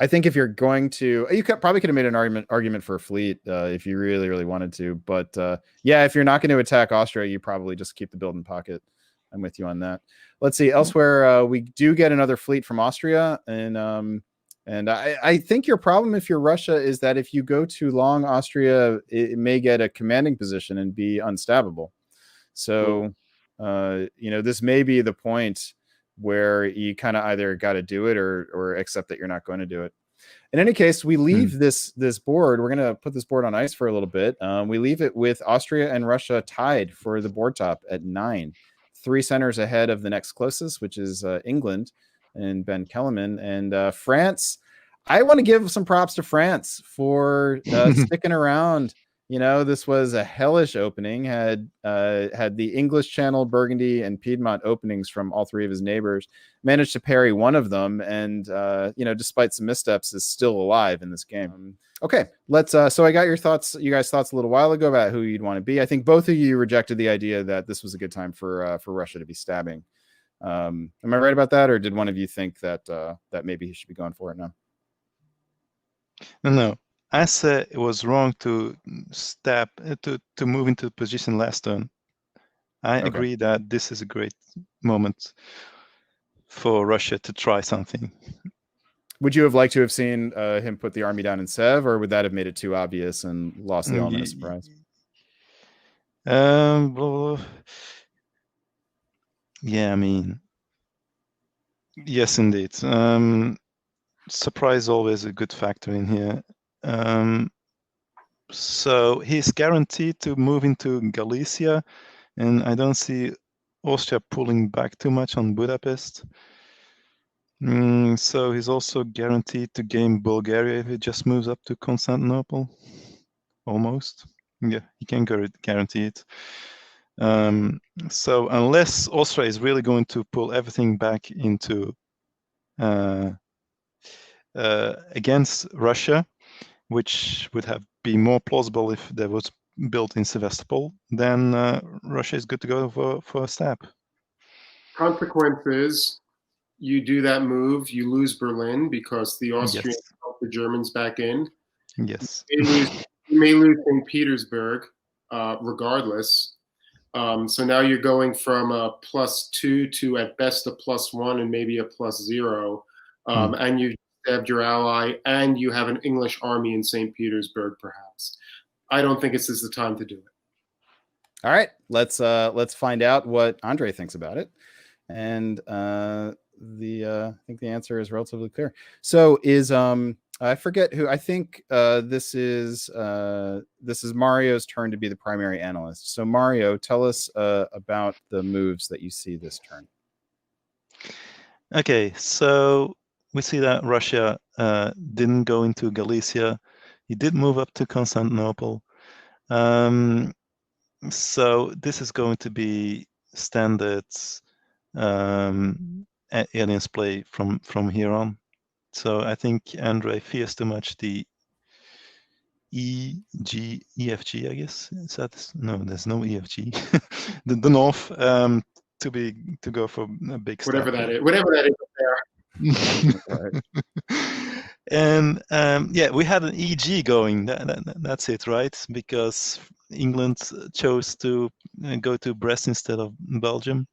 I think if you're going to, you probably could have made an argument for a fleet if you really, really wanted to. But if you're not going to attack Austria, you probably just keep the build in pocket. I'm with you on that. Let's see. Elsewhere, we do get another fleet from Austria, and I think your problem if you're Russia is that if you go too long, Austria it may get a commanding position and be unstabbable. So this may be the point where you kind of either got to do it or accept that you're not going to do it. In any case, we leave this board. We're going to put this board on ice for a little bit. We leave it with Austria and Russia tied for the board top at 9, 3 centers ahead of the next closest, which is England and Ben Kellman. And France, I want to give some props to France for sticking around. This was a hellish opening, had the English Channel, Burgundy, and Piedmont openings from all 3 of his neighbors, managed to parry one of them, and, despite some missteps, is still alive in this game. Okay, let's, so I got you guys' thoughts a little while ago about who you'd want to be. I think both of you rejected the idea that this was a good time for Russia to be stabbing. Am I right about that, or did one of you think that maybe he should be going for it now? No. I said it was wrong to stab to move into position last turn. I agree that this is a great moment for Russia to try something. Would you have liked to have seen him put the army down in Sev, or would that have made it too obvious and lost the element of surprise? Yeah, I mean, yes, indeed. Surprise is always a good factor in here. So he's guaranteed to move into Galicia, and I don't see Austria pulling back too much on Budapest. So he's also guaranteed to gain Bulgaria if he just moves up to Constantinople. Almost. Yeah, he can guarantee it. So unless Austria is really going to pull everything back into against Russia, which would have been more plausible if there was built in Sevastopol, then Russia is good to go for a stab. Consequences, you do that move, you lose Berlin because the Austrians help the Germans back in. Yes. You may lose St. Petersburg regardless. So now you're going from a +2 to at best a +1 and maybe a +0. And you stabbed your ally, and you have an English army in St. Petersburg, perhaps. I don't think this is the time to do it. All right, let's find out what Andrei thinks about it, and I think the answer is relatively clear. So is I forget who. I think this is Mario's turn to be the primary analyst. So Mario, tell us about the moves that you see this turn. Okay, so we see that Russia didn't go into Galicia. He did move up to Constantinople. So this is going to be standard aliens play from here on. So I think Andrei fears too much the EFG, I guess. Is that no? There's no EFG. the North to go for a big whatever step. that is there. And we had an EG going. That's it, right? Because England chose to go to Brest instead of Belgium.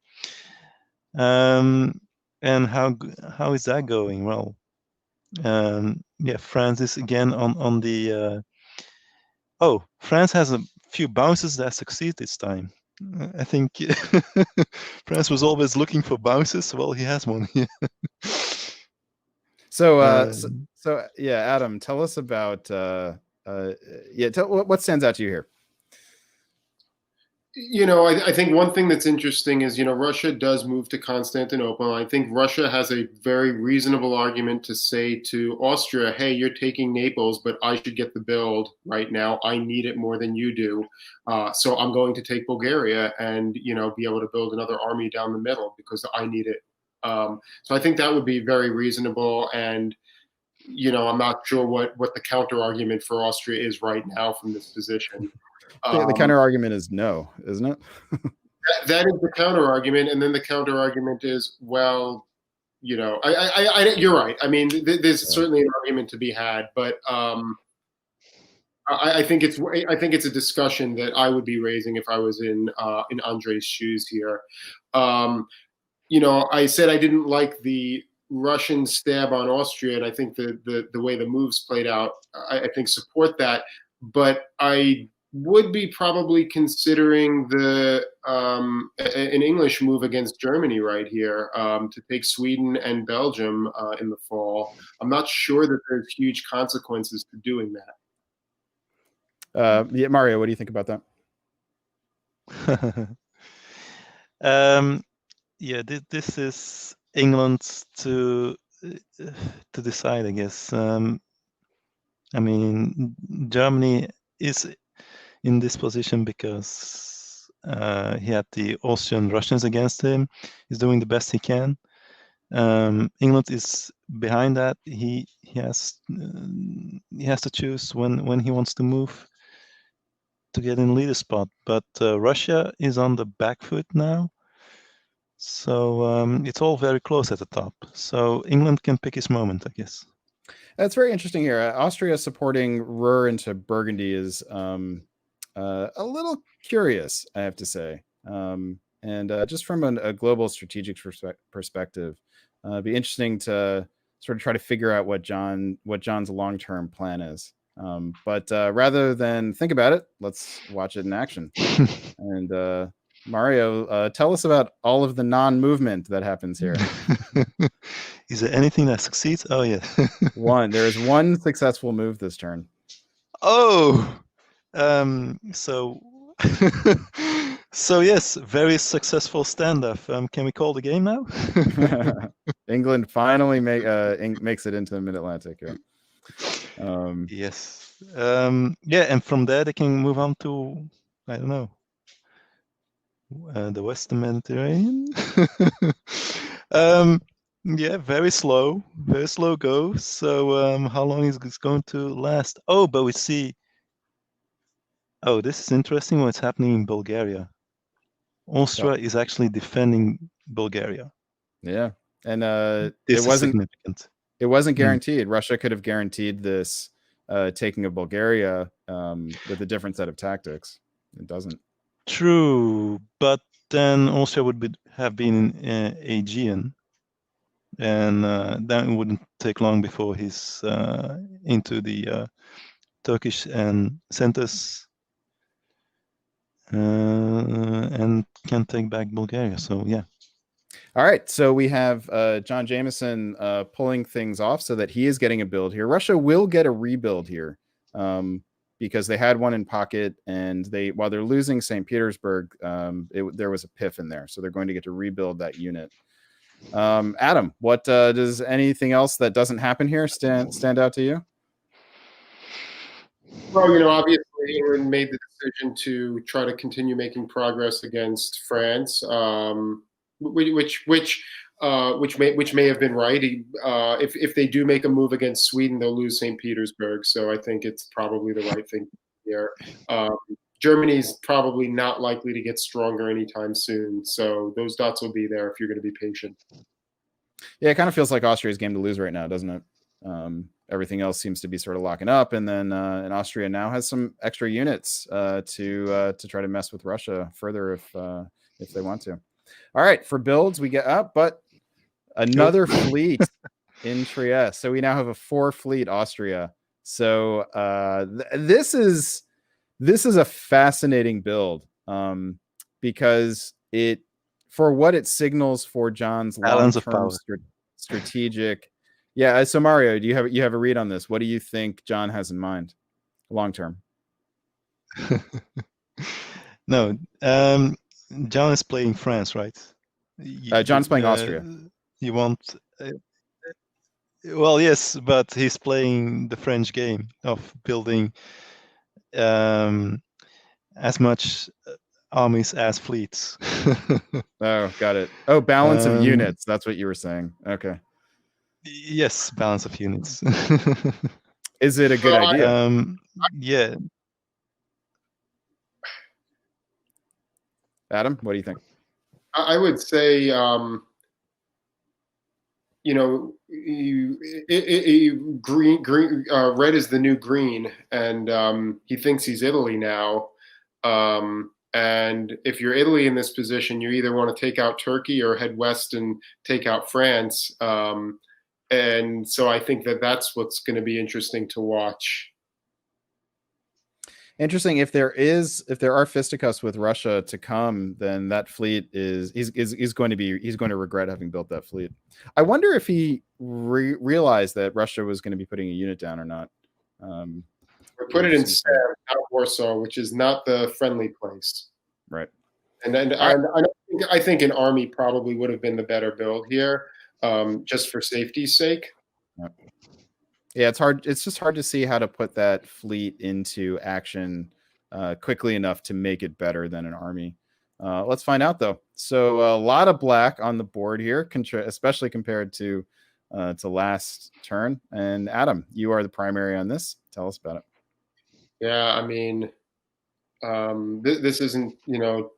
And how is that going? Well, France is again on the. France has a few bounces that succeed this time. I think France was always looking for bounces. Well, he has one here. So yeah, Adam, tell us about what stands out to you here. I think one thing that's interesting is, Russia does move to Constantinople. I think Russia has a very reasonable argument to say to Austria, hey, you're taking Naples, but I should get the build right now. I need it more than you do. So I'm going to take Bulgaria and, be able to build another army down the middle because I need it. So I think that would be very reasonable. And, I'm not sure what the counter argument for Austria is right now from this position. The counter argument is no, isn't it? That is the counter argument, and then the counter argument is, well, you're right. I mean, there's certainly an argument to be had, but I think it's a discussion that I would be raising if I was in Andrei's shoes here. I said I didn't like the Russian stab on Austria, and I think the way the moves played out, I think support that, but I would be probably considering an English move against Germany right here to take Sweden and Belgium in the fall. I'm not sure that there's huge consequences to doing that. Mario, what do you think about that? This is England to decide, I guess. I mean, Germany is in this position because he had the Austrian Russians against him. He's doing the best he can. England is behind that. He has to choose when he wants to move to get in leader spot. But Russia is on the back foot now, so it's all very close at the top. So England can pick his moment, I guess. That's very interesting here. Austria supporting Ruhr into Burgundy is a little curious, I have to say. And just from a global strategic perspective, it'd be interesting to sort of try to figure out what John's long-term plan is. But rather than think about it, let's watch it in action. And Mario, tell us about all of the non-movement that happens here. Is there anything that succeeds? Oh, yeah. There is one successful move this turn. Oh! So yes, very successful standoff. Can we call the game now? England finally makes it into the Mid-Atlantic. Yeah. Yes. And from there they can move on to, I don't know, the Western Mediterranean. Very slow go. So how long is this going to last? Oh, but we see. Oh, this is interesting what's happening in Bulgaria. Austria is actually defending Bulgaria. Yeah. And this is significant. It wasn't guaranteed. Russia could have guaranteed this taking of Bulgaria with a different set of tactics. It doesn't. True, but then Austria would have been Aegean, and then it wouldn't take long before he's into the Turkish and centers. And can take back Bulgaria. So yeah. All right. So we have John Jamieson pulling things off so that he is getting a build here. Russia will get a rebuild here because they had one in pocket, and while they're losing St. Petersburg, there was a PIF in there, so they're going to get to rebuild that unit. Adam, what does anything else that doesn't happen here stand out to you? Well, obviously England made the decision to try to continue making progress against France, which may have been right. If they do make a move against Sweden, they'll lose St. Petersburg. So I think it's probably the right thing here. Germany's probably not likely to get stronger anytime soon. So those dots will be there if you're going to be patient. Yeah, it kind of feels like Austria's game to lose right now, doesn't it? Everything else seems to be sort of locking up, and then and Austria now has some extra units to try to mess with Russia further if they want to. All right, for builds we get up, but another fleet in Trieste. So we now have a 4-fleet Austria. So this is a fascinating build because for what it signals for John's long-term strategic Yeah. So Mario, do you have a read on this? What do you think John has in mind, long term? No, John is playing France, right? John's playing Austria. You want? Well, yes, but he's playing the French game of building as much armies as fleets. Oh, got it. Oh, balance of units. That's what you were saying. Okay. Yes, balance of units. Is it a good idea? Yeah. Adam, what do you think? I would say, green, red is the new green, and he thinks he's Italy now. And if you're Italy in this position, you either want to take out Turkey or head west and take out France. And so I think that's what's going to be interesting to watch. Interesting. If there are fisticuffs with Russia to come, then that fleet he's going to regret having built that fleet. I wonder if he realized that Russia was going to be putting a unit down or not. Or put it in Sam, not Warsaw, which is not the friendly place. Right. And then I think an army probably would have been the better build here, just for safety's sake. Yeah, it's hard. It's just hard to see how to put that fleet into action quickly enough to make it better than an army. Let's find out, though. So a lot of black on the board here, especially compared to last turn. And Adam, you are the primary on this. Tell us about it. Yeah, I mean, this isn't,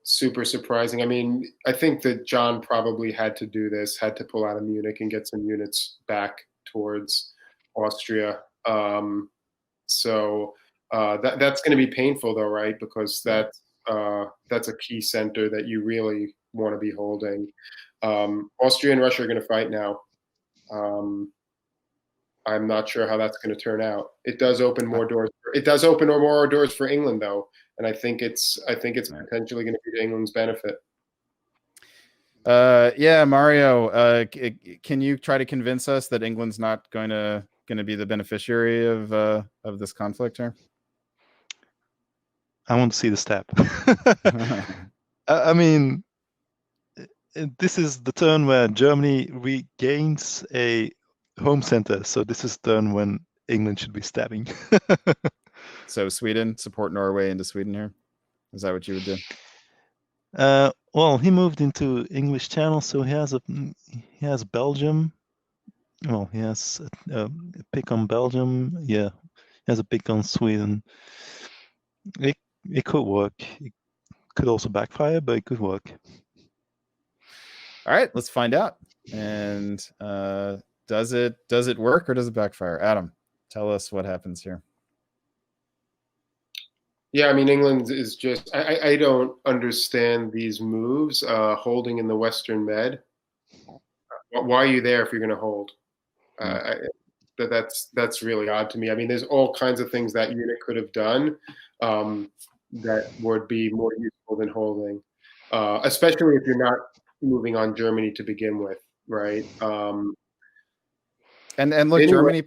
super surprising. I mean, I think that John probably had to do this, had to pull out of Munich and get some units back towards Austria. So that's going to be painful, though, right? Because that's a key center that you really want to be holding. Austria and Russia are going to fight now. I'm not sure how that's going to turn out. It does open more doors. It does open more doors for England, though, and I think it's potentially going to be to England's benefit. Yeah, Mario, can you try to convince us that England's not going to be the beneficiary of this conflict here? I want to see the step. I mean, this is the turn where Germany regains a home center. So this is the turn when England should be stabbing. So Sweden, support Norway into Sweden here? Is that what you would do? Well, he moved into English Channel, so he has Belgium. Well, he has a pick on Belgium. Yeah, he has a pick on Sweden. It could work. It could also backfire, but it could work. All right, let's find out. And does it work or does it backfire? Adam, tell us what happens here. Yeah, I mean, England is just, I don't understand these moves, holding in the Western Med. Why are you there if you're going to hold? That's really odd to me. I mean, there's all kinds of things that unit could have done that would be more useful than holding, especially if you're not moving on Germany to begin with, right? And look, anyway, Germany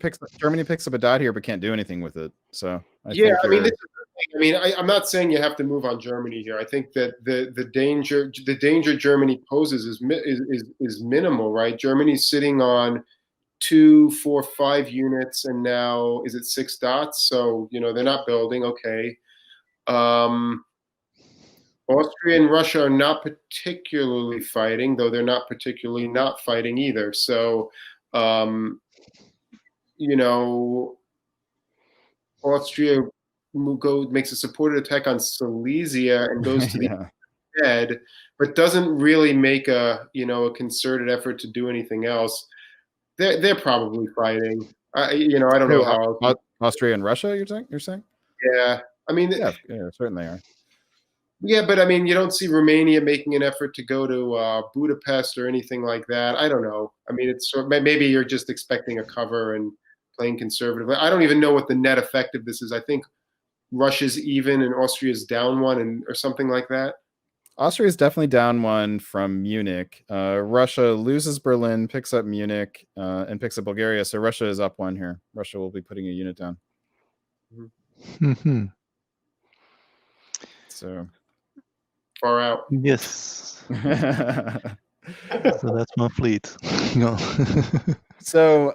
picks up a dot here, but can't do anything with it. So I think I mean, this is the thing. I mean, I'm not saying you have to move on Germany here. I think that the danger Germany poses is minimal, right? Germany's sitting on 2, 4, 5 units, and now is it 6 dots? So they're not building. Okay. Austria and Russia are not particularly fighting, though they're not particularly not fighting either. So, Austria makes a supported attack on Silesia and goes to the head, but doesn't really make a concerted effort to do anything else. They're probably fighting. I don't know how. Austria and Russia, you're saying? Yeah, I mean, yeah, certainly are. Yeah, but I mean, you don't see Romania making an effort to go to Budapest or anything like that. I don't know. I mean, it's maybe you're just expecting a cover and playing conservatively. I don't even know what the net effect of this is. I think Russia's even and Austria's down 1 or something like that. Austria is definitely down 1 from Munich. Russia loses Berlin, picks up Munich, and picks up Bulgaria. So Russia is up 1 here. Russia will be putting a unit down. Mm-hmm. So far out. Yes. So that's my fleet. No. So,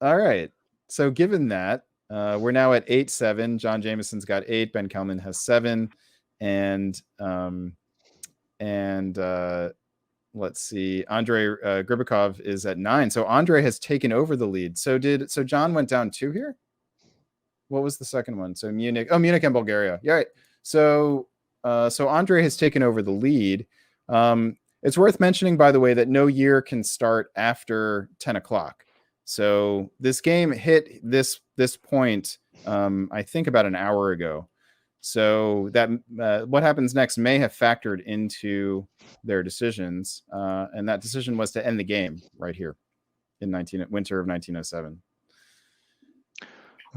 all right. So given that, we're now at 8-7. John Jamieson's got 8. Ben Kellman has 7. And let's see, Andrei Gribakov is at 9. So Andrei has taken over the lead. So John went down 2 here? What was the second one? So Munich and Bulgaria. Yeah, right. So Andrei has taken over the lead. It's worth mentioning, by the way, that no year can start after 10 o'clock. So this game hit this point, I think about an hour ago. So that what happens next may have factored into their decisions, and that decision was to end the game right here in winter of 1907.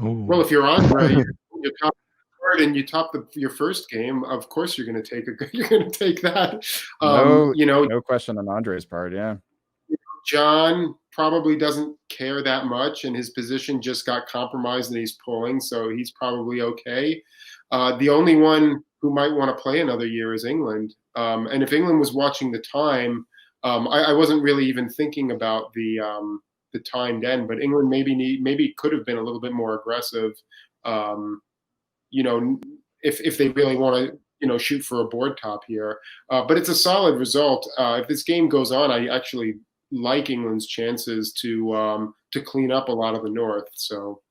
Ooh. Well, if you're Andrei, you're top third and you top your first game, of course you're going to take that. No question on Andrei's part. Yeah, John probably doesn't care that much, and his position just got compromised, and he's pulling, so he's probably okay. The only one who might want to play another year is England. And if England was watching the time, I wasn't really even thinking about the timed end, but England maybe could have been a little bit more aggressive. If they really want to, shoot for a board top here. But it's a solid result. If this game goes on, I actually like England's chances to clean up a lot of the North. So.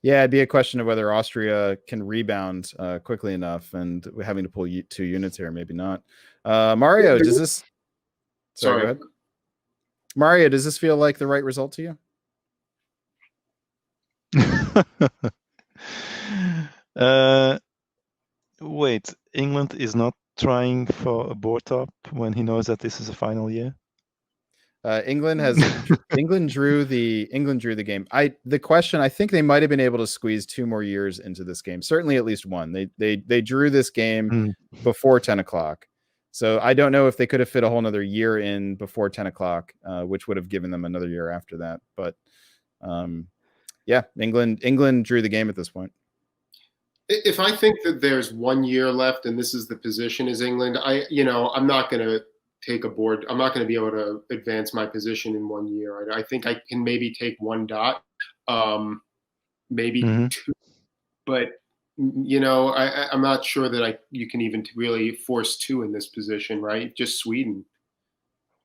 Yeah, it'd be a question of whether Austria can rebound quickly enough, and we're having to pull 2 units here. Maybe not. Mario, does this? Sorry, go ahead. Mario, does this feel like the right result to you? Wait, England is not trying for a board top when he knows that this is a final year? England drew the game. The question, I think they might have been able to squeeze 2 more years into this game. Certainly at least 1. They drew this game before 10 o'clock. So I don't know if they could have fit a whole another year in before 10 o'clock, which would have given them another year after that. But yeah, England drew the game at this point. If I think that there's 1 year left and this is the position is England, I'm not going to take a board. I'm not going to be able to advance my position in 1 year. I think I can maybe take 1 dot, maybe 2, but I'm not sure that you can even really force 2 in this position, right? Just Sweden.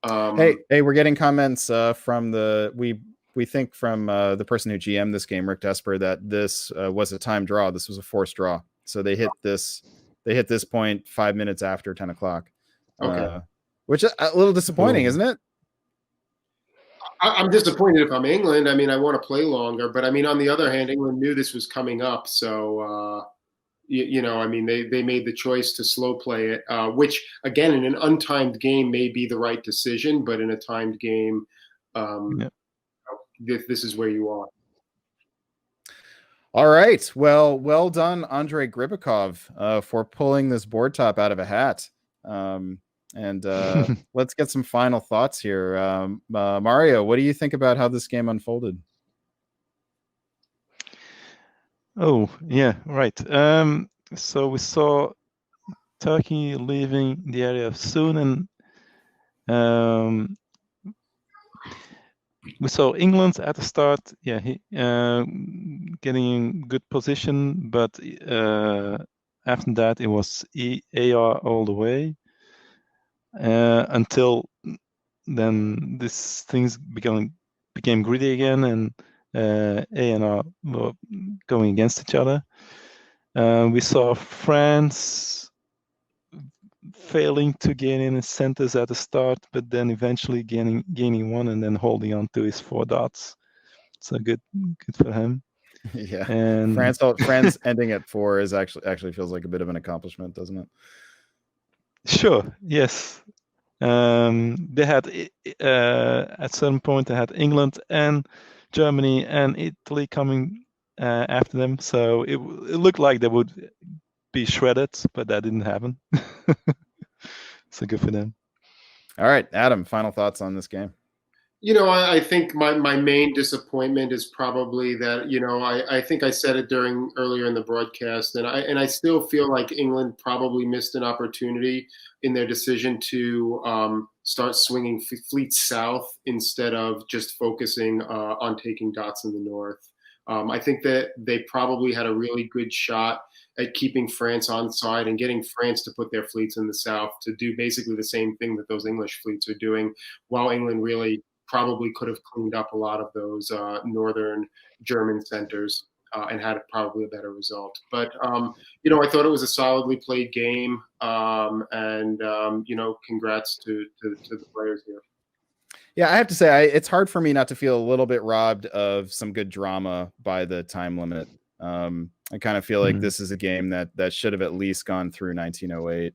Hey, we're getting comments from we think from the person who GM'd this game, Rick Desper, that this was a time draw. This was a forced draw. So they hit this point 5 minutes after 10 o'clock. Okay. Which is a little disappointing, isn't it? I'm disappointed if I'm England. I mean, I want to play longer, but I mean, on the other hand, England knew this was coming up. So, I mean, they made the choice to slow play it, which again, in an untimed game may be the right decision, but in a timed game, this is where you are. All right. Well done, Andrei Gribakov, for pulling this board top out of a hat. And let's get some final thoughts here. Mario, what do you think about how this game unfolded? Oh, yeah, right. So we saw Turkey leaving the area soon, and we saw England at the start, getting in good position, but after that it was AR all the way. Until then, these things became greedy again, and A and R were going against each other. We saw France failing to gain any centers at the start, but then eventually gaining 1 and then holding on to his 4 dots. So good for him. Yeah, and France ending at 4 is actually feels like a bit of an accomplishment, doesn't it? Sure. Yes. They had at certain point they had England and Germany and Italy coming after them, so it looked like they would be shredded, but that didn't happen. So good for them. All right, Adam, final thoughts on this game. I think my main disappointment is probably that, I think I said it earlier in the broadcast, and I still feel like England probably missed an opportunity in their decision to start swinging fleets south instead of just focusing on taking dots in the north. I think that they probably had a really good shot at keeping France on side and getting France to put their fleets in the south to do basically the same thing that those English fleets are doing, while England really probably could have cleaned up a lot of those northern German centers and had probably a better result. But, I thought it was a solidly played game. And congrats to the players here. Yeah, I have to say, it's hard for me not to feel a little bit robbed of some good drama by the time limit. I kind of feel like this is a game that should have at least gone through 1908.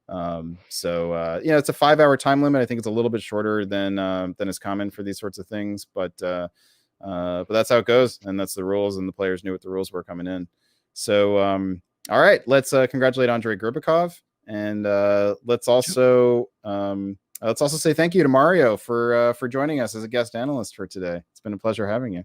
It's a 5-hour time limit. I think it's a little bit shorter than is common for these sorts of things, but that's how it goes, and that's the rules, and the players knew what the rules were coming in. So, all right, let's congratulate Andrei Gribakov, and let's also say thank you to Mario for joining us as a guest analyst for today. It's been a pleasure having you.